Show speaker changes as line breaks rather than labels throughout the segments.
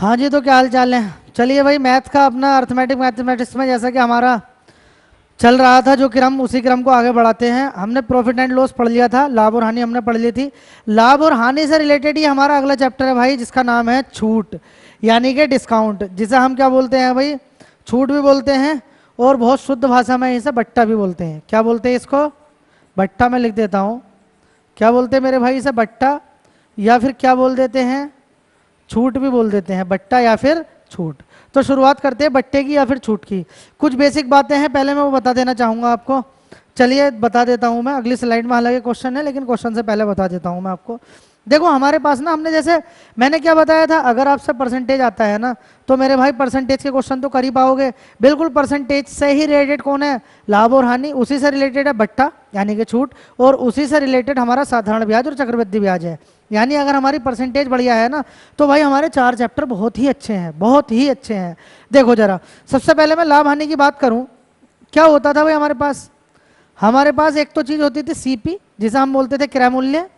हाँ जी, तो क्या हाल चाल है। चलिए भाई, मैथ का अपना मैथमेटिक्स में जैसा कि हमारा चल रहा था जो क्रम, उसी क्रम को आगे बढ़ाते हैं। हमने प्रॉफिट एंड लॉस पढ़ लिया था, लाभ और हानि हमने पढ़ ली थी। लाभ और हानि से रिलेटेड ही हमारा अगला चैप्टर है भाई, जिसका नाम है छूट, यानी कि डिस्काउंट, जिसे हम क्या बोलते हैं भाई, छूट भी बोलते हैं, और बहुत शुद्ध भाषा में इसे बट्टा भी बोलते हैं। क्या बोलते हैं इसको? बट्टा। में लिख देता हूँ, क्या बोलते हैं मेरे भाई इसे? बट्टा, या फिर क्या बोल देते हैं, छूट भी बोल देते हैं। बट्टा या फिर छूट। तो शुरुआत करते हैं बट्टे की या फिर छूट की। कुछ बेसिक बातें हैं, पहले मैं वो बता देना चाहूंगा आपको। चलिए बता देता हूं मैं, अगली स्लाइड में हालांकि क्वेश्चन है, लेकिन क्वेश्चन से पहले बता देता हूं मैं आपको। देखो हमारे पास ना, हमने जैसे मैंने क्या बताया था, अगर आपसे परसेंटेज आता है ना, तो मेरे भाई परसेंटेज के क्वेश्चन तो कर ही पाओगे। बिल्कुल परसेंटेज से ही रिलेटेड कौन है? लाभ और हानि। उसी से रिलेटेड है बट्टा यानी कि छूट, और उसी से रिलेटेड हमारा साधारण ब्याज और चक्रवृद्धि ब्याज है। यानी अगर हमारी परसेंटेज बढ़िया है ना, तो भाई हमारे 4 चैप्टर बहुत ही अच्छे हैं, बहुत ही अच्छे हैं। देखो जरा, सबसे पहले मैं लाभ हानि की बात करूं, क्या होता था भाई हमारे पास एक तो चीज होती थी सीपी, जिसे हम बोलते थे क्रय मूल्य।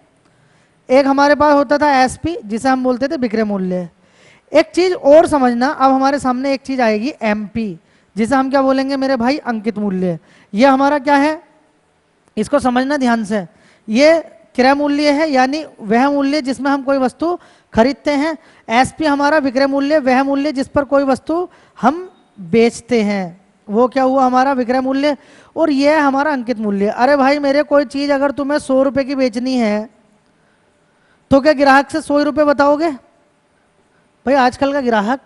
एक हमारे पास होता था एसपी, जिसे हम बोलते थे विक्रय मूल्य। एक चीज और समझना, अब हमारे सामने एक चीज आएगी एमपी, जिसे हम क्या बोलेंगे मेरे भाई? अंकित मूल्य। ये हमारा क्या है, इसको समझना ध्यान से। ये क्रय मूल्य है, यानी वह मूल्य जिसमें हम कोई वस्तु खरीदते हैं। एसपी हमारा विक्रय मूल्य, वह मूल्य जिस पर कोई वस्तु हम बेचते हैं, वो क्या हुआ? हमारा विक्रय मूल्य। और यह है हमारा अंकित मूल्य। अरे भाई मेरे, कोई चीज अगर तुम्हें 100 रुपए की बेचनी है, तो क्या ग्राहक से 100 रुपए बताओगे? भाई आजकल का ग्राहक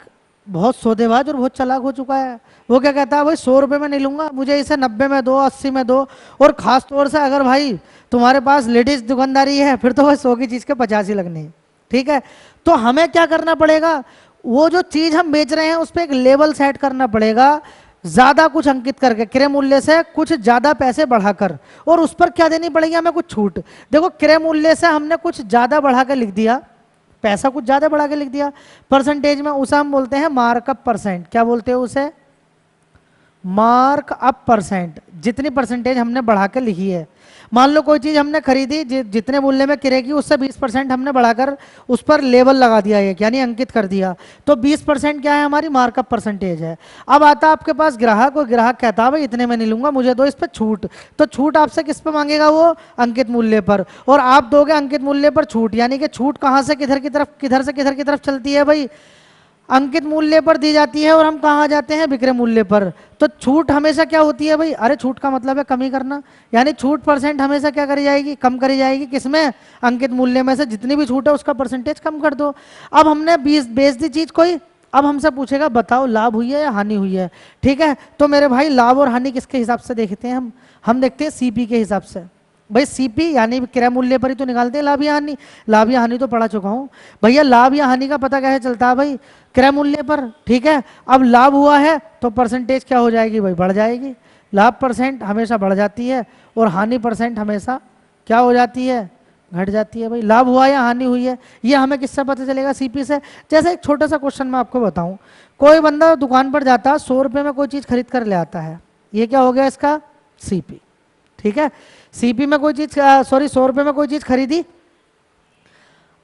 बहुत सौदेबाज और बहुत चालाक हो चुका है। वो क्या कहता है भाई, 100 रुपए में नहीं लूंगा, मुझे इसे 90 में दो, 80 में दो। और खास तौर से अगर भाई तुम्हारे पास लेडीज दुकानदारी है, फिर तो भाई 100 की चीज के 50 ही लगनी है। ठीक है, तो हमें क्या करना पड़ेगा, वो जो चीज हम बेच रहे हैं उस पर एक लेवल सेट करना पड़ेगा, ज्यादा कुछ अंकित करके, क्रय मूल्य से कुछ ज्यादा पैसे बढ़ाकर, और उस पर क्या देनी पड़ेगी हमें? कुछ छूट। देखो क्रय मूल्य से हमने कुछ ज्यादा बढ़ा के लिख दिया, पैसा कुछ ज्यादा बढ़ा के लिख दिया परसेंटेज में, उसे हम बोलते हैं मार्कअप परसेंट। क्या बोलते हैं उसे? Mark up percent. जितनी परसेंटेज हमने बढ़ा के लिखी है, मान लो कोई चीज हमने खरीदी, जितने मूल्य में क्रय की, उससे 20% हमने बढ़ाकर उस पर लेवल लगा दिया, एक यानी अंकित कर दिया, तो 20% क्या है? हमारी मार्कअप परसेंटेज है। अब आता आपके पास ग्राहक, और ग्राहक कहता है भाई इतने में नहीं लूंगा, मुझे दो इस पर छूट। तो छूट आपसे किस पे मांगेगा? वो अंकित मूल्य पर। और आप दोगे अंकित मूल्य पर छूट, यानी कि छूट कहां से किधर की तरफ, किधर से किधर की तरफ चलती है भाई? अंकित मूल्य पर दी जाती है, और हम कहाँ जाते हैं? विक्रय मूल्य पर। तो छूट हमेशा क्या होती है भाई? अरे छूट का मतलब है कमी करना, यानी छूट परसेंट हमेशा क्या करी जाएगी? कम करी जाएगी। किसमें? अंकित मूल्य में से जितनी भी छूट है उसका परसेंटेज कम कर दो। अब हमने 20 बेच दी चीज कोई, अब हमसे पूछेगा बताओ लाभ हुई है या हानि हुई है। ठीक है, तो मेरे भाई लाभ और हानि किसके हिसाब से देखते हैं हम देखते हैं सीपी के हिसाब से। भाई सीपी यानी क्रय मूल्य पर ही तो निकालते हैं लाभ या हानि। लाभ या हानि तो पढ़ा चुका हूं भैया। लाभ या हानि का पता कैसे चलता है भाई? क्रय मूल्य पर। ठीक है, अब लाभ हुआ है तो परसेंटेज क्या हो जाएगी भाई? बढ़ जाएगी। लाभ परसेंट हमेशा बढ़ जाती है, और हानि परसेंट हमेशा क्या हो जाती है? घट जाती है। भाई लाभ हुआ या हानि हुई है, ये हमें किससे पता चलेगा? सीपी से। जैसे एक छोटा सा क्वेश्चन मैं आपको बताऊं, कोई बंदा दुकान पर जाता है, 100 रुपये में कोई चीज खरीद कर ले आता है, ये क्या हो गया इसका? सीपी। ठीक है, सीपी में कोई चीज, सॉरी 100 रुपये में कोई चीज खरीदी,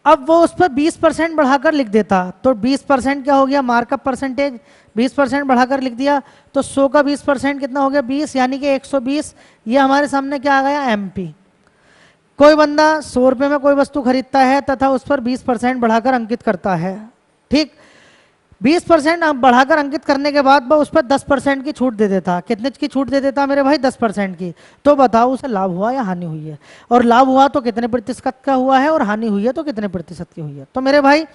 अब वो उस पर 20% बढ़ाकर लिख देता, तो 20% क्या हो गया? Markup percentage. 20% बढ़ाकर लिख दिया, तो 100 का 20% कितना हो गया? 20, यानी कि 120। ये हमारे सामने क्या आ गया? एमपी। कोई बंदा 100 रुपये में कोई वस्तु खरीदता है तथा उस पर 20% बढ़ाकर अंकित करता है। ठीक, 20% बढ़ाकर अंकित करने के बाद वह उस पर 10% की छूट दे देता। कितने की छूट दे देता मेरे भाई? 10% की। तो बताओ उसे लाभ हुआ या हानि हुई है? और लाभ हुआ तो कितने प्रतिशत का हुआ है, और हानि हुई है तो कितने प्रतिशत की हुई है? तो मेरे भाई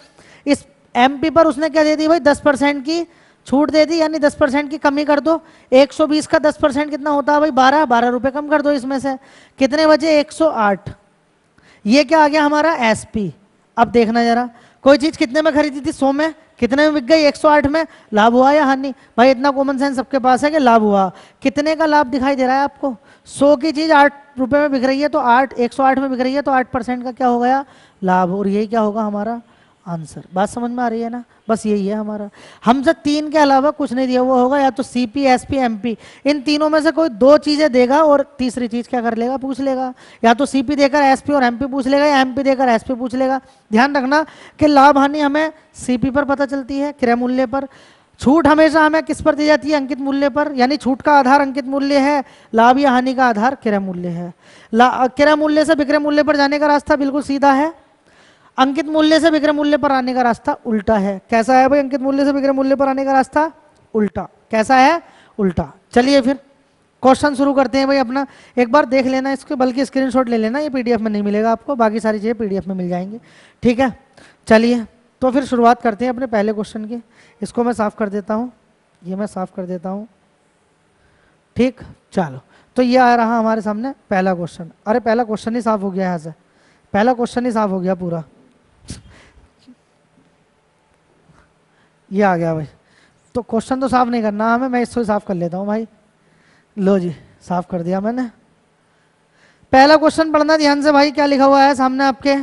इस एमपी पर उसने क्या दे दी भाई? 10% की छूट दे दी, यानी 10% की कमी कर दो। 120 का 10% कितना होता है भाई? 12 रुपए कम कर दो इसमें से, कितने बचे? 108। ये क्या आ गया हमारा? एसपी। अब देखना जरा, कोई चीज कितने में खरीदी थी? 100 में, कितने में बिक गई? 108 में। लाभ हुआ या हानि? भाई इतना कॉमन सेंस सबके पास है कि लाभ हुआ। कितने का लाभ दिखाई दे रहा है आपको? 100 की चीज 8 रुपए में बिक रही है, तो 108 में बिक रही है, तो 8% का क्या हो गया? लाभ। और यही क्या होगा हमारा? आंसर। बात समझ में आ रही है ना? बस यही है हमारा। हमसे 3 के अलावा कुछ नहीं दिया हुआ होगा, या तो सीपी, एसपी, एमपी, इन तीनों में से कोई 2 चीजें देगा और तीसरी चीज क्या कर लेगा, पूछ लेगा। या तो सीपी देकर एसपी और एमपी पूछ लेगा, या एमपी देकर एसपी पूछ लेगा। ध्यान रखना कि लाभ हानि हमें सीपी पर पता चलती है, क्रय मूल्य पर। छूट हमेशा हमें किस पर दी जाती है, अंकित मूल्य पर। यानी छूट का आधार अंकित मूल्य है, लाभ या हानि का आधार क्रय मूल्य है। क्रय मूल्य से विक्रय मूल्य पर जाने का रास्ता बिल्कुल सीधा है, अंकित मूल्य से विक्रय मूल्य पर आने का रास्ता उल्टा है। कैसा है भाई अंकित मूल्य से विक्रय मूल्य पर आने का रास्ता? उल्टा। कैसा है? उल्टा। चलिए फिर क्वेश्चन शुरू करते हैं भाई अपना। एक बार देख लेना इसको, बल्कि स्क्रीनशॉट ले लेना, ये पीडीएफ में नहीं मिलेगा आपको, बाकी सारी चीज़ें पीडीएफ में मिल जाएंगी। ठीक है, चलिए तो फिर शुरुआत करते हैं अपने पहले क्वेश्चन की। इसको मैं साफ कर देता हूँ, ये मैं साफ कर देता हूँ। ठीक, चलो तो ये आ रहा हमारे सामने पहला क्वेश्चन। अरे पहला क्वेश्चन ही साफ हो गया, यहाँ से पहला क्वेश्चन ही साफ हो गया पूरा। ये आ गया भाई। तो क्वेश्चन तो साफ नहीं करना हमें, मैं इसको साफ कर लेता हूँ भाई। लो जी, साफ कर दिया मैंने। पहला क्वेश्चन पढ़ना ध्यान से भाई, क्या लिखा हुआ है सामने आपके।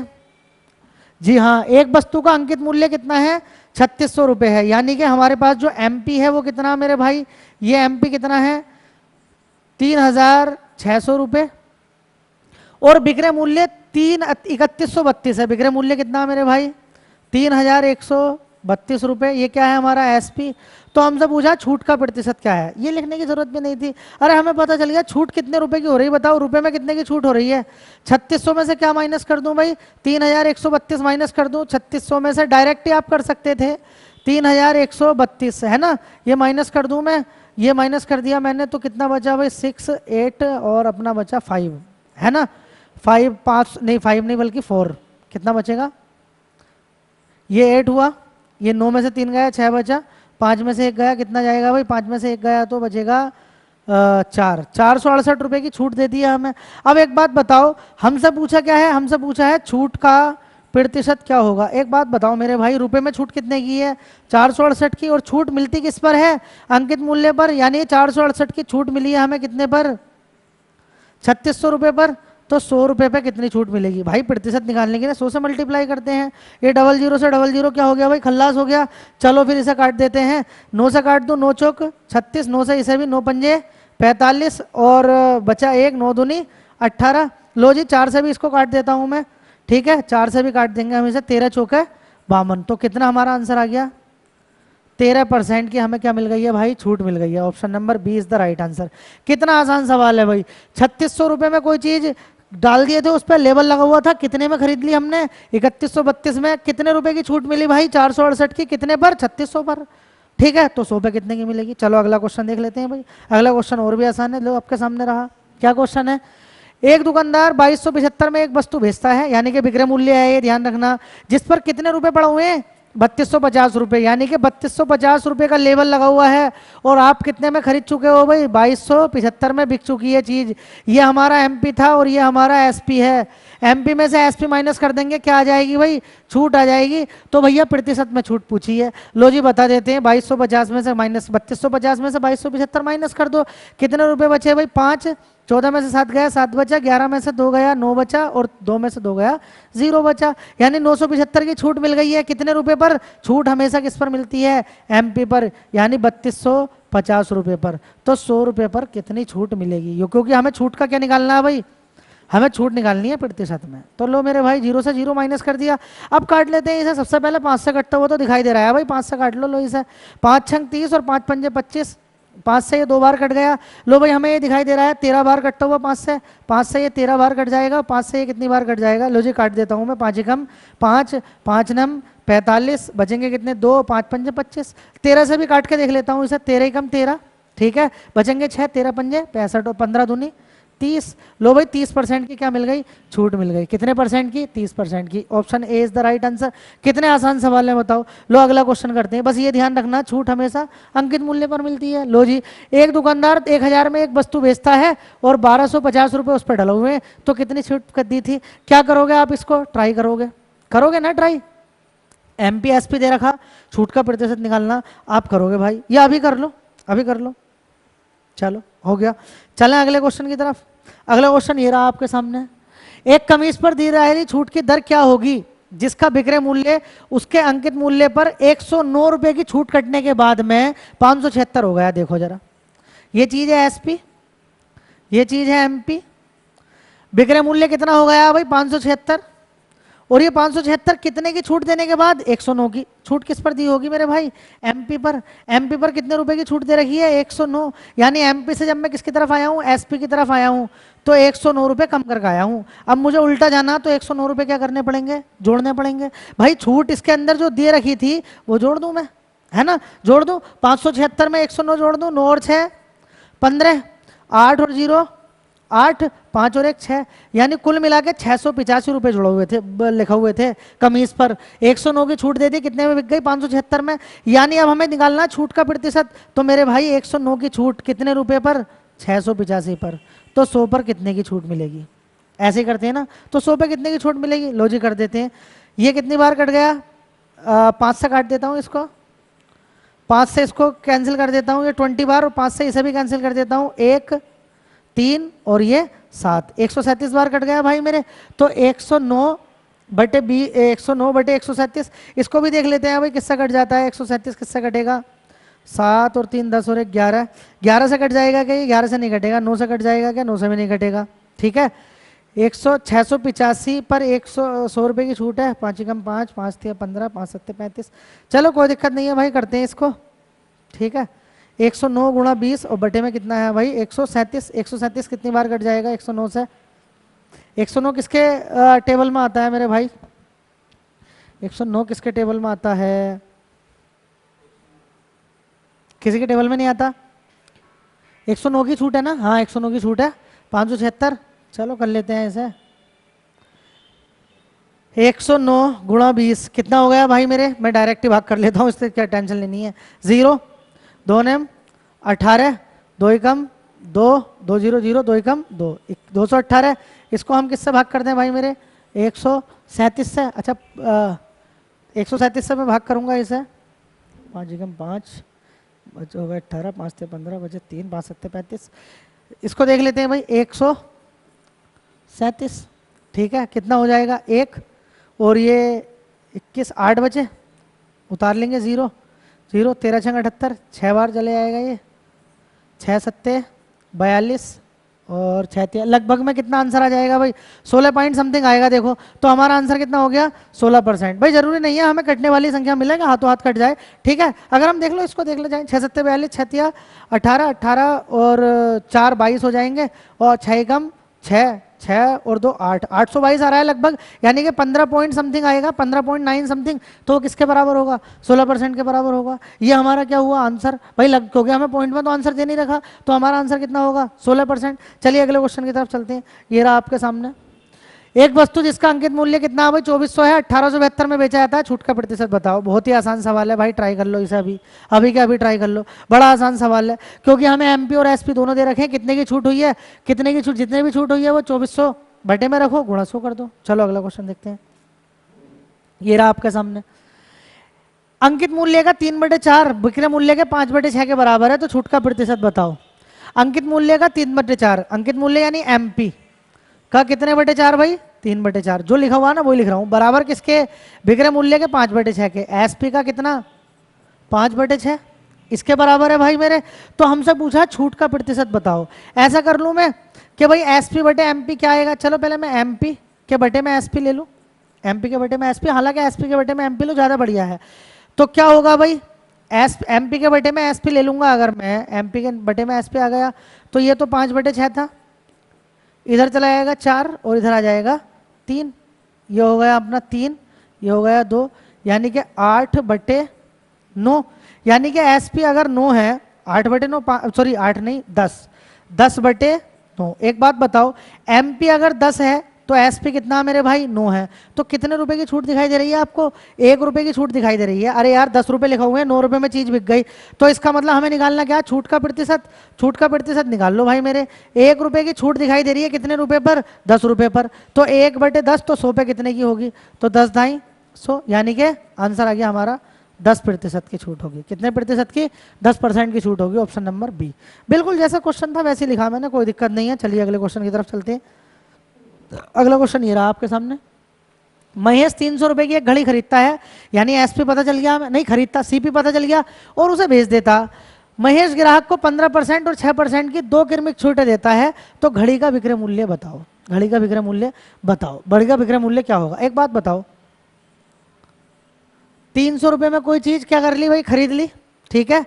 जी हाँ, एक वस्तु का अंकित मूल्य कितना है? 3600 रुपये है। यानी कि हमारे पास जो एमपी है वो कितना मेरे भाई, ये एमपी कितना है? 3600 रुपये। और विक्रय मूल्य 3132 है। विक्रय मूल्य कितना मेरे भाई? 3132 रुपये। ये क्या है हमारा? एसपी। तो हमसे पूछा छूट का प्रतिशत क्या है, ये लिखने की जरूरत भी नहीं थी। अरे हमें पता चल गया छूट कितने रुपए की हो रही है, बताओ रुपए में कितने की छूट हो रही है? 3600 में से क्या माइनस कर दूं भाई? 3132 माइनस कर दूं। 3600 में से डायरेक्ट ही आप कर सकते थे, 3132 है ना, ये माइनस कर दूं मैं, ये माइनस कर दिया मैंने, तो कितना बचा भाई? 6, 8 और अपना बचा 5, है ना। 5 नहीं बल्कि 4, कितना बचेगा? ये 8 हुआ, ये 9 में से 3 गया, 6 बचा, 5 में से 1 गया, कितना जाएगा भाई? 5 में से 1 गया तो बचेगा 4। 468 रुपए की छूट दे दी है हमें। अब एक बात बताओ, हमसे पूछा क्या है? हमसे पूछा है छूट का प्रतिशत क्या होगा। एक बात बताओ मेरे भाई, रुपए में छूट कितने की है? 468 की। और छूट मिलती किस पर है? अंकित मूल्य पर। यानी 468 की छूट मिली है हमें कितने पर? 3600 रुपये पर। तो 100 रुपये पे कितनी छूट मिलेगी भाई? प्रतिशत निकालने के लिए 100 से मल्टीप्लाई करते हैं। ये 00 से 00 क्या हो गया भाई? खल्लास हो गया। चलो फिर इसे काट देते हैं, 9 से काट दो, 9 चौक 36, 9 से इसे भी, 9 पंजे 45 और बचा 1, 9 दूनी 18। लो जी 4 से भी इसको काट देता हूँ मैं, ठीक है, 4 से भी काट देंगे हम इसे, 13 चौके 52। तो कितना हमारा आंसर आ गया? 13% की हमें क्या मिल गई है भाई? छूट मिल गई है। Option number B is the right answer. कितना आसान सवाल है भाई। 3600 रुपये में कोई चीज डाल दिए थे, उस पर लेबल लगा हुआ था, कितने में खरीद ली हमने? 3132 में। कितने रुपए की छूट मिली भाई? 468 की। कितने पर? 3600 पर। ठीक है, तो 100 पे कितने की मिलेगी? चलो अगला क्वेश्चन देख लेते हैं भाई। अगला क्वेश्चन और भी आसान है, लो आपके सामने रहा। क्या क्वेश्चन है? एक दुकानदार 2275 में एक वस्तु बेचता है, यानी कि विक्रय मूल्य है ये, ध्यान रखना, जिस पर कितने रुपए पड़े हुए हैं? 3250 रुपये। यानी कि 3250 रुपये का लेबल लगा हुआ है, और आप कितने में खरीद चुके हो भाई? 2275 में बिक चुकी है चीज। ये हमारा एमपी था और ये हमारा एसपी है। एमपी में से एसपी माइनस कर देंगे, क्या आ जाएगी भाई? छूट आ जाएगी। तो भैया प्रतिशत में छूट पूछी है, लो जी बता देते हैं। 2250 में से माइनस 3250 में से 2275 माइनस कर दो, कितने रुपए बचे भाई? 5। 14 में से 7 गया, 7 बचा। 11 में से 2 गया, 9 बचा। और 2 में से 2 गया, 0 बचा। यानी 975 की छूट मिल गई है। कितने रुपए पर? छूट हमेशा किस पर मिलती है? एमपी पर, यानी 3250 रुपये पर। तो 100 रुपये पर कितनी छूट मिलेगी? क्योंकि हमें छूट का क्या निकालना है भाई? हमें छूट निकालनी है प्रतिशत में। तो लो मेरे भाई 0 से 0 माइनस कर दिया। अब काट लेते हैं इसे। सबसे पहले 5 से कटता हुआ तो दिखाई दे रहा है भाई, 5 से काट लो। लो इसे, 5 छंग 30 और 5 पंजे 25। 5 से ये 2 बार कट गया। लो भाई हमें ये दिखाई दे रहा है 13 बार कटता हुआ 5 से। 5 से ये 13 बार कट जाएगा। 5 से ये कितनी बार कट जाएगा? लो जी काट देता हूँ मैं। 5 एकम 5, 5 नम 45, बचेंगे कितने? 2, 5 पंजे 25। 13 से भी काट के देख लेता हूँ इसे। 13 एकम 13, ठीक है, बचेंगे 6, 13 पंजे 65 और 15 दूनी 30। लो भाई 30% की क्या मिल गई? छूट मिल गई। कितने परसेंट की? 30% की। Option A is the right answer. कितने आसान सवाल है बताओ। लो अगला क्वेश्चन करते हैं। बस ये ध्यान रखना, छूट हमेशा अंकित मूल्य पर मिलती है। लो जी, एक दुकानदार 1000 में एक वस्तु बेचता है और 1250 रुपये उस पर डले हुए हैं, तो कितनी छूट कर दी थी? क्या करोगे आप? इसको ट्राई करोगे? करोगे ना ट्राई? एमपी एसपी दे रखा, छूट का प्रतिशत निकालना आप करोगे भाई, या अभी कर लो, अभी कर लो। चलो हो गया, चलें अगले क्वेश्चन की तरफ। अगला क्वेश्चन ये रहा आपके सामने। एक कमीज पर दी जाएगी छूट की दर क्या होगी? जिसका विक्रय मूल्य उसके अंकित मूल्य पर 109 रुपए की छूट कटने के बाद में 576 हो गया। देखो जरा, ये चीज है एसपी, ये चीज है एमपी। विक्रय मूल्य कितना हो गया भाई 576, और ये 576 कितने की छूट देने के बाद 109 की छूट किस पर दी होगी मेरे भाई, एमपी पर। एमपी पर कितने रुपए की छूट दे रखी है 109, यानी एमपी से जब मैं किसकी तरफ आया हूँ, एसपी की तरफ आया हूँ, तो 109 रुपए कम करके आया हूँ। अब मुझे उल्टा जाना, तो 109 रुपए क्या करने पड़ेंगे, जोड़ने पड़ेंगे। भाई छूट इसके अंदर जो दे रखी थी वो जोड़ दूं मैं, है ना, जोड़ दूं। 576 में 109 जोड़ दूं, 9 और 6 15, 8 और 0 8, 5 और 1 6, यानी कुल मिला के 685 रुपए जुड़े हुए थे, लिखा हुए थे कमीज पर। 109 की छूट दे दी, कितने में बिक गई 576 में। यानी अब हमें निकालना छूट का प्रतिशत, तो मेरे भाई 109 की छूट कितने रुपए पर, 685 पर। तो 100 पर कितने की छूट मिलेगी, ऐसे ही करते हैं ना, तो 100 पे कितने की छूट मिलेगी, लो जी कर देते हैं। ये कितनी बार कट गया, 5 से काट देता हूँ इसको, 5 से इसको कैंसिल कर देता हूँ, ये 20 बार, और 5 से इसे भी कैंसिल कर देता हूँ, 1 3 और ये 7, 137 बार कट गया भाई मेरे। तो 109 बटे 137, इसको भी देख लेते हैं भाई किससे कट जाता है, 137 किससे कटेगा, 7 और 3 10 और 1 11, 11 से कट जाएगा क्या, ये 11 से नहीं कटेगा, 9 से कट जाएगा क्या, 9 से भी नहीं कटेगा, ठीक है। 685 पर 100 रुपये की छूट है, 5 कम 5 5 3 15 5 7 35, चलो कोई दिक्कत नहीं है भाई, करते हैं इसको, ठीक है। 109 गुणा 20 और बटे में कितना है भाई 137, 137 कितनी बार कट जाएगा 109 से, 109 किसके टेबल में आता है मेरे भाई, 109 किसके टेबल में आता है, किसी के टेबल में नहीं आता। 109 की छूट है ना, हाँ 109 की छूट है, 576, चलो कर लेते हैं इसे। 109 गुणा 20 कितना हो गया भाई मेरे, मैं डायरेक्ट ही भाग कर लेता हूँ, इससे क्या टेंशन लेनी है। 0 2 नेम 18, 2 एकम 2 2 0 0 2 एकम 2 218, इसको हम किससे भाग करते हैं भाई मेरे 137 से। अच्छा 137 से मैं भाग करूंगा इसे, 5 एकम 5 बचे हो गए 18, 5 से 15 बचे 3 5 7 35, इसको देख लेते हैं भाई 137, ठीक है, कितना हो जाएगा 1 और ये 21 8 बचे, उतार लेंगे 0 0 13 6 78, 6 बार चले आएगा ये, 6 7 42 और 6 लगभग में कितना आंसर आ जाएगा भाई 16 पॉइंट समथिंग आएगा। देखो तो हमारा आंसर कितना हो गया 16%। भाई जरूरी नहीं है हमें कटने वाली संख्या मिलेगा, हाथों हाथ कट जाए, ठीक है। अगर हम देख लो इसको देख ले जाए, 6 7 42 6 18 18 और 4 22 हो जाएंगे, और 6 कम 6 6 और 2 8, 822 आ रहा है लगभग, यानी कि 15 पॉइंट समथिंग आएगा, 15.9 समथिंग, तो किसके बराबर होगा 16% के बराबर होगा। ये हमारा क्या हुआ आंसर भाई, लग क्योंकि हमें पॉइंट में तो आंसर दे नहीं रखा, तो हमारा आंसर कितना होगा 16%। चलिए अगले क्वेश्चन की तरफ चलते हैं, ये रहा आपके सामने। एक वस्तु जिसका अंकित मूल्य कितना है भाई 2400 है, 1872 में बेचा जाता है, छूट का प्रतिशत बताओ। बहुत ही आसान सवाल है भाई, ट्राई कर लो इसे अभी, अभी क्या अभी ट्राई कर लो, बड़ा आसान सवाल है, क्योंकि हमें एमपी और एसपी दोनों दे रखे हैं। कितने की छूट हुई है, कितने की छूट, जितने भी छूट हुई है वो 2400 बटे में रखो, गुणा 100 कर दो। चलो अगला क्वेश्चन देखते हैं, ये रहा आपके सामने। अंकित मूल्य का 3/4 विक्रय मूल्य के 5/6 के बराबर है, तो छूट का प्रतिशत बताओ। अंकित मूल्य का 3/4, अंकित मूल्य यानी एमपी का कितने बटे 4 भाई 3/4, जो लिखा हुआ ना वही लिख रहा हूं, बराबर किसके विक्रय मूल्य के 5/6 के। एसपी का कितना 5/6, इसके बराबर है भाई मेरे। तो हमसे पूछा छूट का प्रतिशत बताओ। ऐसा कर लूं मैं कि भाई एसपी बटे एमपी क्या आएगा, चलो पहले मैं एमपी के बटे में एसपी ले लूं, एमपी के बटे में एसपी, हालांकि एसपी के बटे में एमपी लो ज्यादा बढ़िया है। तो क्या होगा भाई एमपी के बटे में एसपी ले लूंगा, अगर मैं एमपी के बटे में एसपी आ गया, तो ये तो 5/6 था, इधर चला जाएगा 4 और इधर आ जाएगा 3, ये हो गया अपना 3, ये हो गया 2, यानी कि 8/9, यानी कि एसपी अगर 9 है, 8/9 सॉरी 8 नहीं 10, 10/9। एक बात बताओ, एमपी अगर 10 है तो एसपी कितना मेरे भाई 9 है, तो कितने रुपए की छूट दिखाई दे रही है आपको, 1 रुपए की छूट दिखाई दे रही है। अरे यार 10 रुपए लिखा हुए हैं, 9 रुपए में चीज बिक गई, तो इसका मतलब हमें निकालना क्या, छूट का प्रतिशत। छूट का प्रतिशत निकाल लो भाई मेरे, 1 रुपए की छूट दिखाई दे रही है, कितने रुपए पर 10 रुपए पर, तो 1/10 तो 100 पे कितने की होगी, तो 10 ढाई 100, यानी कि आंसर आ गया हमारा 10% की छूट होगी। कितने प्रतिशत की, 10% की छूट होगी, ऑप्शन नंबर बी। बिल्कुल जैसा क्वेश्चन था वैसे लिखा मैंने, कोई दिक्कत नहीं है। चलिए अगले क्वेश्चन की तरफ चलते हैं। अगला क्वेश्चन ये रहा आपके सामने, महेश 300 रुपए की एक घड़ी खरीदता है, यानी एसपी पता चल गया, नहीं खरीदता, सीपी पता चल गया और उसे भेज देता। महेश ग्राहक को 15% और 6% की 2 क्रमिक छूट देता है, तो घड़ी का विक्रय मूल्य बताओ। घड़ी का विक्रय मूल्य बताओ, घड़ी का विक्रय मूल्य क्या होगा? एक बात बताओ, 300 रुपए में कोई चीज क्या कर ली भाई, खरीद ली, ठीक है,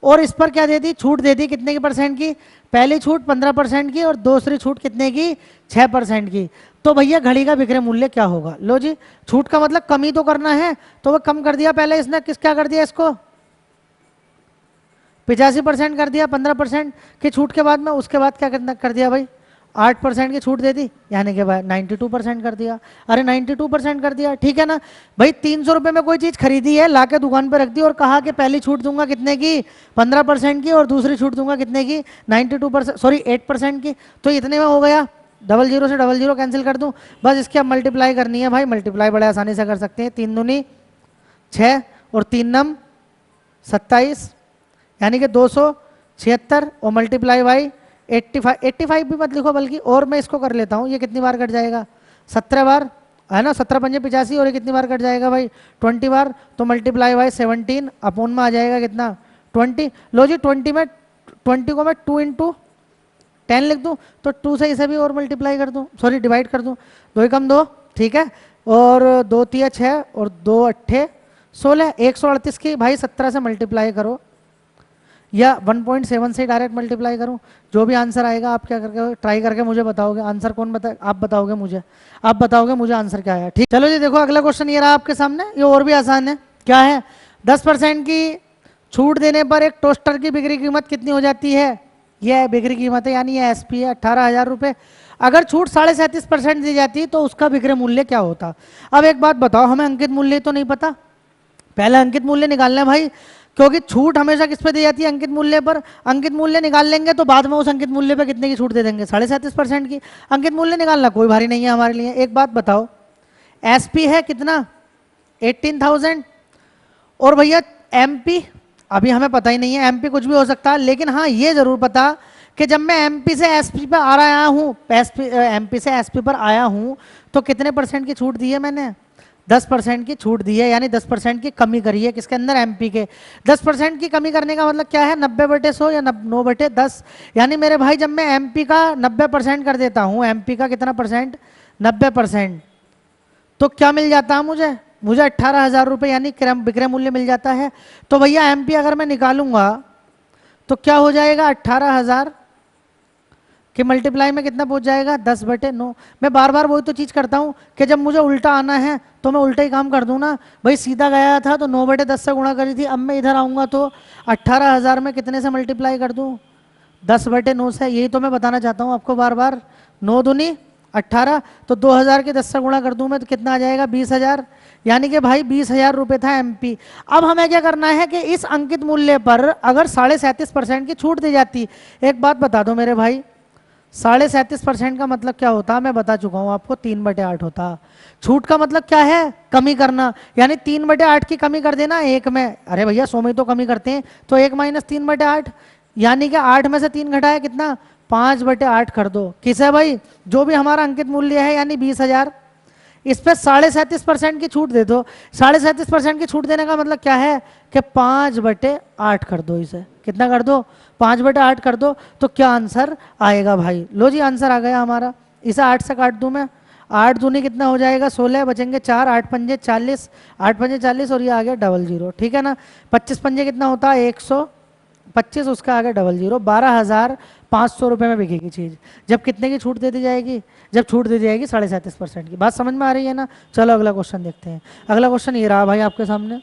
और इस पर क्या दे दी, छूट दे दी, कितने की परसेंट की? पहली छूट 15% की और दूसरी छूट कितने की? 6% की। तो भैया घड़ी का विक्रय मूल्य क्या होगा? लो जी, छूट का मतलब कमी तो करना है, तो वो कम कर दिया पहले इसने, किस क्या कर दिया इसको? 85% कर दिया 15% की छूट के बाद में, उसके बाद क्या कर दिया भाई? 8% की छूट दे दी, यानी कि भाई 92% कर दिया। अरे 92% कर दिया, ठीक है ना भाई। 300 रुपए में कोई चीज खरीदी है, लाके दुकान पे रख दी और कहा कि पहली छूट दूंगा कितने की? 15% की, और दूसरी छूट दूंगा कितने की? 92%, सॉरी 8% की। तो इतने में हो गया, डबल जीरो से डबल जीरो कैंसिल कर दूं, बस इसकी अब मल्टीप्लाई करनी है भाई। मल्टीप्लाई बड़े आसानी से कर सकते हैं, 3 दूनी 6 और 3 नम 27, यानी कि 276 और मल्टीप्लाई बाई 85। 85 भी मत लिखो बल्कि, और मैं इसको कर लेता हूँ, ये कितनी बार कट जाएगा? 17 बार, है ना, 17 पंजे 85, और ये कितनी बार कट जाएगा भाई? 20 बार। तो मल्टीप्लाई बाई 17 अपोन में आ जाएगा कितना? 20। लो जी, 20 को मैं 2 इंटू 10 लिख दूँ, तो 2 से इसे भी और मल्टीप्लाई कर दूँ, सॉरी डिवाइड कर दूँ, 2 एकम 2, ठीक है, और 2 तिया 6 और 2 अट्ठे 16, 138 की भाई 17 से मल्टीप्लाई करो, या 1.7 से डायरेक्ट मल्टीप्लाई करूं, जो भी आंसर आएगा आप क्या करके ट्राई करके मुझे बताओगे। आंसर कौन आप बताओगे मुझे, आप बताओगे मुझे आंसर क्या आया, ठीक। चलो जी देखो, अगला क्वेश्चन ये रहा आपके सामने, ये और भी आसान है। क्या है? 10% की छूट देने पर एक टोस्टर की बिक्री कीमत कितनी हो जाती है? यह बिक्री कीमत है, यानी ये एसपी है 18,000 रुपये। अगर छूट 37.5% दी जाती तो उसका विक्रय मूल्य क्या होता? अब एक बात बताओ, हमें अंकित मूल्य तो नहीं पता, पहले अंकित मूल्य निकालना है भाई, क्योंकि छूट हमेशा किस पे दी जाती है? अंकित मूल्य पर। अंकित मूल्य निकाल लेंगे तो बाद में उस अंकित मूल्य पे कितने की छूट दे देंगे? 37.5% की। अंकित मूल्य निकालना कोई भारी नहीं है हमारे लिए। एक बात बताओ, एसपी है कितना? 18,000, और भैया एमपी अभी हमें पता ही नहीं है, एमपी कुछ भी हो सकता है, लेकिन हाँ ये जरूर पता कि जब मैं एमपी से एसपी पर आ रहा हूँ, एमपी से एसपी पर आया हूँ, तो कितने परसेंट की छूट दी है मैंने? 10% की छूट दी है, यानी 10% की कमी करी है किसके अंदर? एमपी के। 10% की कमी करने का मतलब क्या है? 90/100 या 9/10, यानी मेरे भाई जब मैं एमपी का 90% कर देता हूँ, एमपी का कितना परसेंट? 90%, तो क्या मिल जाता है मुझे? मुझे 18,000 रुपये, यानी विक्रय मूल्य मिल जाता है। तो भैया एमपी अगर मैं निकालूंगा तो क्या हो जाएगा? 18,000 कि मल्टीप्लाई में कितना पहुंच जाएगा? 10/9। मैं बार बार वही तो चीज़ करता हूँ कि जब मुझे उल्टा आना है तो मैं उल्टा ही काम कर दूँ ना भाई। सीधा गया था तो 9/10 से गुणा करी थी, अब मैं इधर आऊँगा तो 18,000 में कितने से मल्टीप्लाई कर दूँ? 10/9 से। यही तो मैं बताना चाहता हूँ आपको बार बार। 9 दूनी 18, तो 2,000 के 10 से गुणा कर दूँ मैं तो कितना आ जाएगा? 20,000, यानी कि भाई 20,000 रुपये था एमपी। अब हमें क्या करना है कि इस अंकित मूल्य पर अगर 37.5% की छूट दी जाती, एक बात बता दो मेरे भाई, 37.5% का मतलब क्या होता? मैं बता चुका हूं आपको, 3/8 होता। छूट का मतलब क्या है? कमी करना, यानी 3/8 की कमी कर देना 1 में। अरे भैया 100 में तो कमी करते हैं, तो 1 माइनस 3/8, यानी कि 8 में से 3 घटाया कितना? 5/8 कर दो। किस है भाई? जो भी हमारा अंकित मूल्य है, यानी 20,000, इस पर 37.5% की छूट दे दो। 37.5% की छूट देने का मतलब क्या है कि 5/8 कर दो। इसे कितना कर दो? 5/8 कर दो। तो क्या आंसर आएगा भाई? लो जी आंसर आ गया हमारा। इसे 8 से काट दूं मैं, 8 दूनी कितना हो जाएगा? 16, बचेंगे 4, 8 पंजे 40, 8 पंजे 40, और ये आ गया 00, ठीक है ना। 25 पंजे कितना होता है? 125, उसका आ गया 00। 12,500 रुपये में बिकेगी चीज़। जब कितने की छूट दे दी जाएगी? जब छूट दे दी जाएगी 37.5% की। बात समझ में आ रही है ना? चलो अगला क्वेश्चन देखते हैं। अगला क्वेश्चन ये रहा भाई आपके सामने।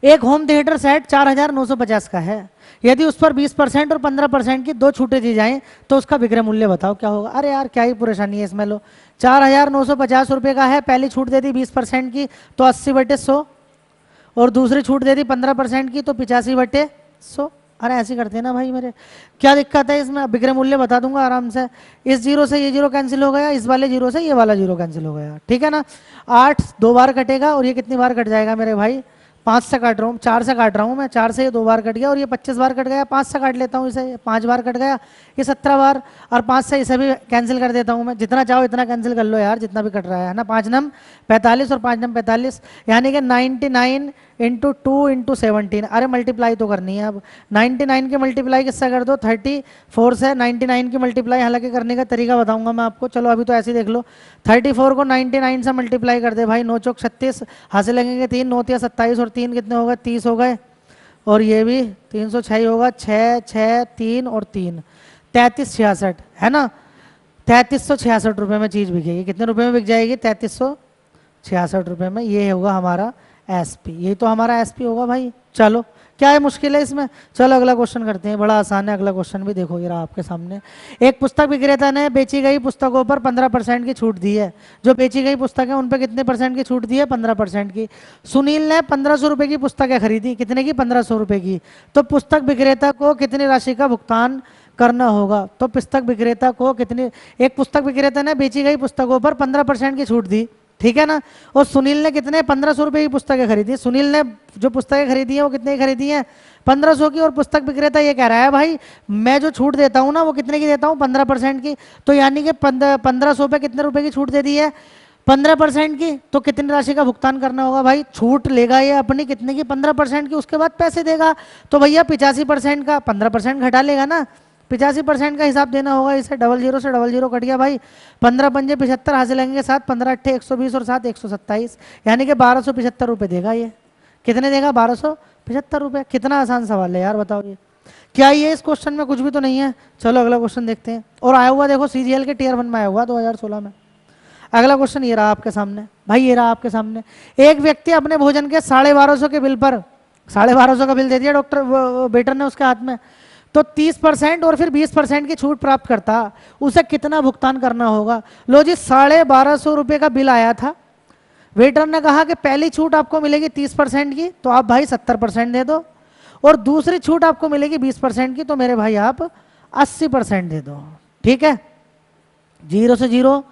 एक होम थिएटर सेट 4,950 का है, यदि उस पर 20% और 15% की 2 छूटें दी जाएं तो उसका विक्रय मूल्य बताओ क्या होगा? अरे यार क्या ही परेशानी है इसमें। लो, 4,950 रुपये का है, पहली छूट दे दी 20% की तो 80/100, और दूसरी छूट दे दी 15% की तो 85/100। अरे ऐसे करते हैं ना भाई मेरे, क्या दिक्कत है इसमें? विक्रय मूल्य बता दूंगा आराम से। इस जीरो से ये जीरो कैंसिल हो गया, इस वाले जीरो से ये वाला जीरो कैंसिल हो गया, ठीक है ना। 8 2 बार कटेगा, और ये कितनी बार कट जाएगा मेरे भाई? 5 से काट रहा हूँ, 4 से काट रहा हूँ मैं, 4 से ये 2 बार कट गया और ये 25 बार कट गया, 5 से काट लेता हूँ इसे, 5 बार कट गया, ये 17 बार, और 5 से इसे भी कैंसिल कर देता हूँ मैं, जितना चाहो इतना कैंसिल कर लो यार, जितना भी कट रहा है ना, 5 नम 45 और 5 नम 45, यानी कि 99 इंटू 2 इंटू 17, अरे मल्टीप्लाई तो करनी है अब, 99 की मल्टीप्लाई किससे कर दो, 34 से 99 की मल्टीप्लाई, हालांकि करने का तरीका बताऊंगा मैं आपको, चलो अभी तो ऐसे ही देख लो, 34 को 99 से मल्टीप्लाई कर दे भाई, 9 चौक 36, हासिल लगेंगे 3, 9 तिया 27 और 3 कितने हो गए, 30 हो गए, और ये भी 306 ही होगा, 6 6 3 और 3 3366 है ना, 3366 रुपये में चीज़ बिकेगी, कितने रुपए में बिक जाएगी, 3366 रुपये में, ये होगा हमारा एसपी, ये तो हमारा एसपी होगा भाई। चलो क्या है मुश्किल है इसमें, चलो अगला क्वेश्चन करते हैं, बड़ा आसान है अगला क्वेश्चन भी, देखो ये रहा आपके सामने। एक पुस्तक विक्रेता ने बेची गई पुस्तकों पर 15% की छूट दी है, जो बेची गई पुस्तक है उन पर कितने परसेंट की छूट दी है, 15% की। सुनील ने 1500 रुपये की पुस्तकें खरीदी, कितने की, 1500 रुपये की, तो पुस्तक विक्रेता को कितनी राशि का भुगतान करना होगा, तो पुस्तक विक्रेता को कितनी, एक पुस्तक विक्रेता ने बेची गई पुस्तकों पर 15% की छूट दी, ठीक है ना, और सुनील ने कितने, 1500 रुपये की पुस्तकें खरीदी, सुनील ने जो पुस्तकें खरीदी है वो कितने की खरीदी है, 1500 की, और पुस्तक विक्रेता ये कह रहा है भाई मैं जो छूट देता हूँ ना वो कितने की देता हूँ, 15% की, तो यानी कि 1500 पे कितने रुपए की छूट दे दी है, 15% की, तो कितनी राशि का भुगतान करना होगा भाई, छूट लेगा ये अपनी कितने की, 15% की, उसके बाद पैसे देगा, तो भैया 85% का 15% घटा लेगा ना, 85% का हिसाब देना होगा इसे, 00 से 00 कट गया भाई, 15 पंजे 75 हासिल लगेंगे, 7 15 अट्ठे 120 और 7 127, यानी कि 1275 रुपये देगा ये, कितने देगा, 1275 रुपये। कितना आसान सवाल है यार बताओ ये, क्या ये इस क्वेश्चन में कुछ भी तो नहीं है। चलो अगला क्वेश्चन देखते हैं, और आया हुआ देखो सीजीएल के टियर 1 में आया हुआ 2016 में। अगला क्वेश्चन ये रहा आपके सामने भाई, ये रहा आपके सामने, एक व्यक्ति अपने भोजन के 1250 के बिल पर, 1250 का बिल दे दिया डॉक्टर वेटर ने उसके हाथ में, तो 30% और फिर 20% की छूट प्राप्त करता, उसे कितना भुगतान करना होगा। लो जी 1250 रुपये का बिल आया था, वेटर ने कहा कि पहली छूट आपको मिलेगी 30% की, तो आप भाई 70% दे दो, और दूसरी छूट आपको मिलेगी 20% की, तो मेरे भाई आप 80% दे दो, ठीक है। 0 से 0,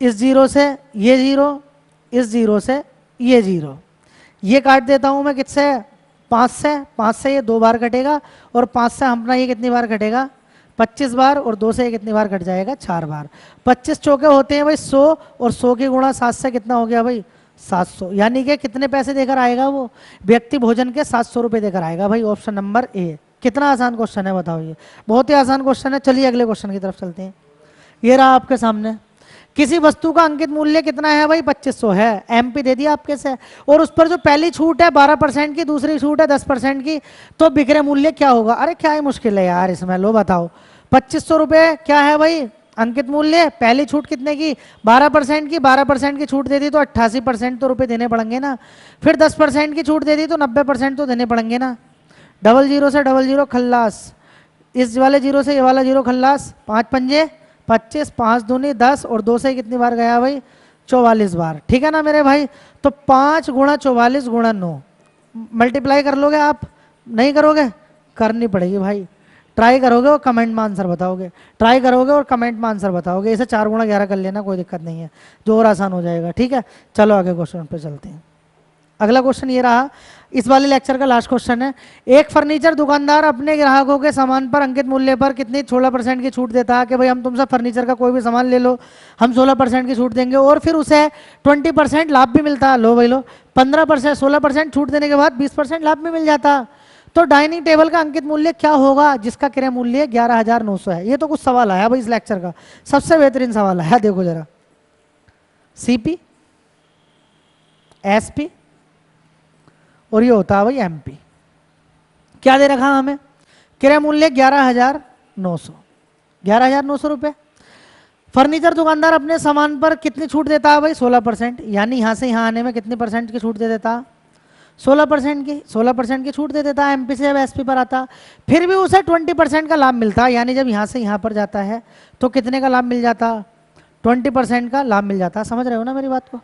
इस 0 से ये 0, इस 0 से ये 0, ये काट देता हूं मैं किससे, 5 से ये 2 बार कटेगा, और 5 से अपना ये कितनी बार कटेगा, 25 बार, और 2 से ये कितनी बार कट जाएगा, 4 बार। 25 चौके होते हैं भाई 100, और 100 की गुणा 7 से कितना हो गया भाई, 700, यानी कि कितने पैसे देकर आएगा वो व्यक्ति, भोजन के 700 रुपये देकर आएगा भाई, ऑप्शन नंबर ए। कितना आसान क्वेश्चन है बताओ ये, बहुत ही आसान क्वेश्चन है। चलिए अगले क्वेश्चन की तरफ चलते हैं, ये रहा आपके सामने, किसी वस्तु का अंकित मूल्य कितना है भाई, 2500 है, एमपी दे दिया आपके से, और उस पर जो पहली छूट है 12% की, दूसरी छूट है 10% की, तो विक्रय मूल्य क्या होगा। अरे क्या ही मुश्किल है यार इसमें, लो बताओ, 2500 रुपये क्या है भाई अंकित मूल्य, पहली छूट कितने की, 12% की, 12% की छूट दे दी तो 88% तो रुपये देने पड़ेंगे ना, फिर 10% की छूट दे दी तो 90% तो देने पड़ेंगे ना, 00 से 00 खल्लास, इस वाले 0 से ये वाला 0 खल्लास, 5 पंजे 25, 5 दूनी 10, और 2 से कितनी बार गया भाई, 44 बार, ठीक है ना मेरे भाई। तो 5 गुणा 44 गुणा 9, मल्टीप्लाई कर लोगे आप, नहीं करोगे, करनी पड़ेगी भाई, ट्राई करोगे और कमेंट में आंसर बताओगे, ट्राई करोगे और कमेंट में आंसर बताओगे, इसे 4 गुणा 11 कर लेना, कोई दिक्कत नहीं है, जो और आसान हो जाएगा, ठीक है। चलो आगे क्वेश्चन पे चलते हैं। अगला क्वेश्चन ये रहा, इस वाले लेक्चर का लास्ट क्वेश्चन है, एक फर्नीचर दुकानदार अपने ग्राहकों के सामान पर अंकित मूल्य पर कितनी 16% की छूट देता है, कि भाई हम तुमसे फर्नीचर का कोई भी सामान ले लो, हम 16% की छूट देंगे, और फिर उसे 20% लाभ भी मिलता है, लो भाई लो, 15% 16% छूट देने के बाद 20% लाभ भी मिल जाता, तो डाइनिंग टेबल का अंकित मूल्य क्या होगा जिसका क्रय मूल्य 11,900 है। ये तो कुछ सवाल आया भाई इस लेक्चर का, सबसे बेहतरीन सवाल आया, देखो जरा, सीपी, एसपी, और ये होता है भाई एमपी। क्या दे रखा हमें, क्रय मूल्य 11,900, 11,900 रुपये। फर्नीचर दुकानदार अपने सामान पर कितनी छूट देता है भाई, 16%, यानी यहां से यहां आने में कितनी परसेंट की छूट दे देता, 16% की, 16% की छूट दे देता है, एमपी से जब एसपी पर आता, फिर भी उसे 20% का लाभ मिलता है, यानी जब यहां से यहां पर जाता है तो कितने का लाभ मिल जाता, 20% का लाभ मिल जाता। समझ रहे हो ना मेरी बात को,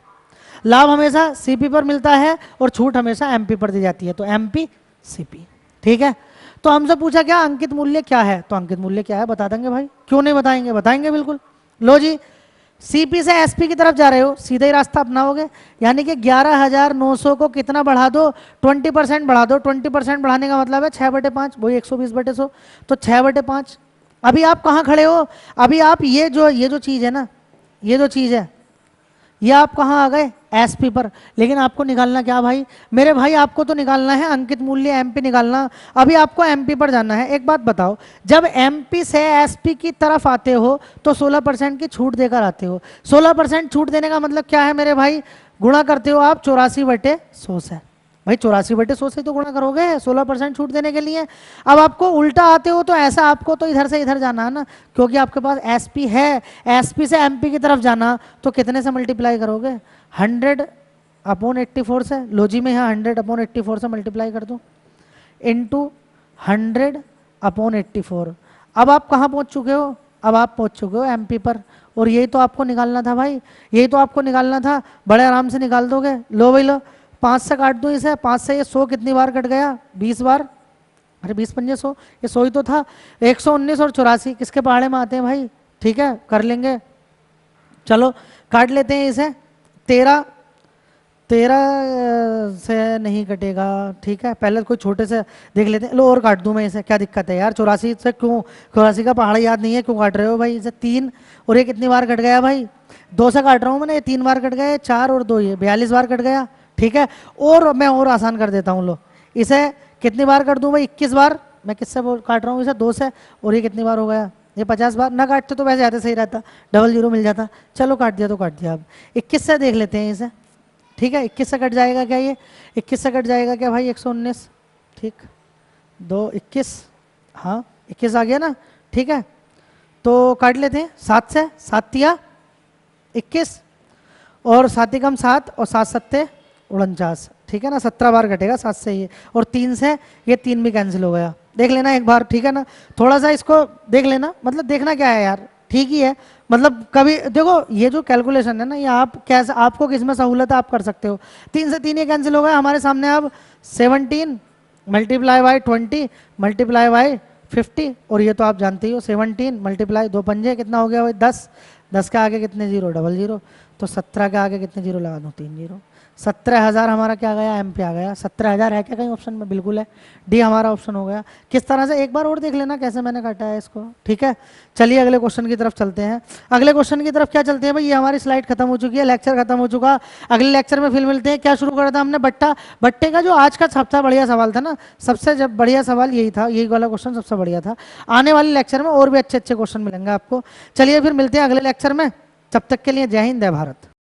लाभ हमेशा सीपी पर मिलता है और छूट हमेशा एमपी पर दी जाती है, तो एमपी सीपी, ठीक है। तो हमसे पूछा क्या अंकित मूल्य क्या है, तो अंकित मूल्य क्या है बता देंगे भाई, क्यों नहीं बताएंगे, बताएंगे बिल्कुल। लो जी सीपी से एसपी की तरफ जा रहे हो, सीधा ही रास्ता अपनाओगे, यानी कि 11,900 को कितना बढ़ा दो, 20% बढ़ा दो। 20% बढ़ाने का मतलब है 6/5, वही 120/100, तो 6/5। अभी आप कहाँ खड़े हो, अभी आप ये जो चीज़ है ना, ये जो चीज़ है, ये आप कहाँ आ गए, एसपी पर। लेकिन आपको निकालना क्या भाई, मेरे भाई आपको तो निकालना है अंकित मूल्य, एमपी निकालना। अभी आपको एमपी पर जाना है। एक बात बताओ, जब एमपी से एसपी की तरफ आते हो तो 16% की छूट देकर आते हो। 16% छूट देने का मतलब क्या है मेरे भाई, गुणा करते हो आप 84/100 से। भाई 84/100 से तो गुणा करोगे 16% छूट देने के लिए। अब आपको उल्टा आते हो तो ऐसा, आपको तो इधर से इधर जाना है ना, क्योंकि आपके पास एसपी है, एसपी से एमपी की तरफ जाना, तो कितने से मल्टीप्लाई करोगे, 100/84 से। लो जी में यहाँ 100/84 से मल्टीप्लाई कर दो, इंटू 100/84। अब आप कहाँ पहुँच चुके हो, अब आप पहुँच चुके हो एमपी पर। और यही तो आपको निकालना था भाई, यही तो आपको निकालना था, बड़े आराम से निकाल दोगे। लो भाई लो, 5 से काट दो इसे, 5 से ये 100 कितनी बार कट गया, 20 बार। अरे 20×5 100, ये 100 ही तो था। 119 और 84 किसके पहाड़े में आते हैं भाई, ठीक है कर लेंगे। चलो काट लेते हैं इसे, 13 से नहीं कटेगा, ठीक है। पहले कोई छोटे से देख लेते हैं, लो और काट दूं मैं इसे, क्या दिक्कत है यार, 84 से क्यों, 84 का पहाड़ याद नहीं है, क्यों काट रहे हो भाई इसे। 3 और ये कितनी बार कट गया भाई, 2 से काट रहा हूँ मैंने, ये 3 बार कट गया, 4 और 2 ये 42 बार कट गया, ठीक है। और मैं और आसान कर देता हूँ, लो इसे कितनी बार कर दूं भाई, 21 बार। मैं किससे काट रहा हूँ इसे, 2 से, और ये कितनी बार हो गया, ये 50 बार। ना काटते तो वैसे ज़्यादा सही रहता, डबल जीरो मिल जाता। चलो काट दिया तो काट दिया। अब 21 से देख लेते हैं इसे, ठीक है। 21 से कट जाएगा क्या, ये 21 से कट जाएगा क्या भाई, 119, ठीक, 2 21, हाँ 21 आ गया ना, ठीक है। तो काट लेते हैं 7 से, 7 तिया 21, और 7 कम 7, और 7 सत्ते 49, ठीक है ना। 17 बार कटेगा 7 से ये, और 3 से ये 3 भी कैंसिल हो गया। देख लेना एक बार, ठीक है ना, थोड़ा सा इसको देख लेना, मतलब देखना क्या है यार, ठीक ही है। मतलब कभी देखो ये जो कैलकुलेशन है ना, ये आप कैसे, आपको किस में सहूलत है आप कर सकते हो। 3 से 3 ये कैंसिल हो गया हमारे सामने। अब 17 मल्टीप्लाई बाई 20 मल्टीप्लाई बाई 50, और ये तो आप जानते ही हो 17 मल्टीप्लाई 2 पंजे कितना हो गया भाई, 10। 10 के आगे कितने जीरो, डबल जीरो, तो 17 के आगे कितने जीरो लगा दूँ, 3 जीरो। 17,000 हमारा क्या गया, एम पे आ गया। 17,000 है क्या कहीं ऑप्शन में, बिल्कुल है, डी हमारा ऑप्शन हो गया। किस तरह से, एक बार और देख लेना कैसे मैंने काटा है इसको, ठीक है। चलिए अगले क्वेश्चन की तरफ चलते हैं। अगले क्वेश्चन की तरफ क्या चलते हैं भाई, ये हमारी स्लाइड खत्म हो चुकी है, लेक्चर खत्म हो चुका। अगले लेक्चर में फिर मिलते हैं। क्या शुरू करा था हमने, बट्टा। बट्टे का जो आज का सबसे बढ़िया सवाल था ना, सबसे जब बढ़िया सवाल यही था, यही वाला क्वेश्चन सबसे बढ़िया था। आने वाले लेक्चर में और भी अच्छे अच्छे क्वेश्चन मिलेंगे आपको। चलिए फिर मिलते हैं अगले लेक्चर में, तब तक के लिए जय हिंद जय भारत।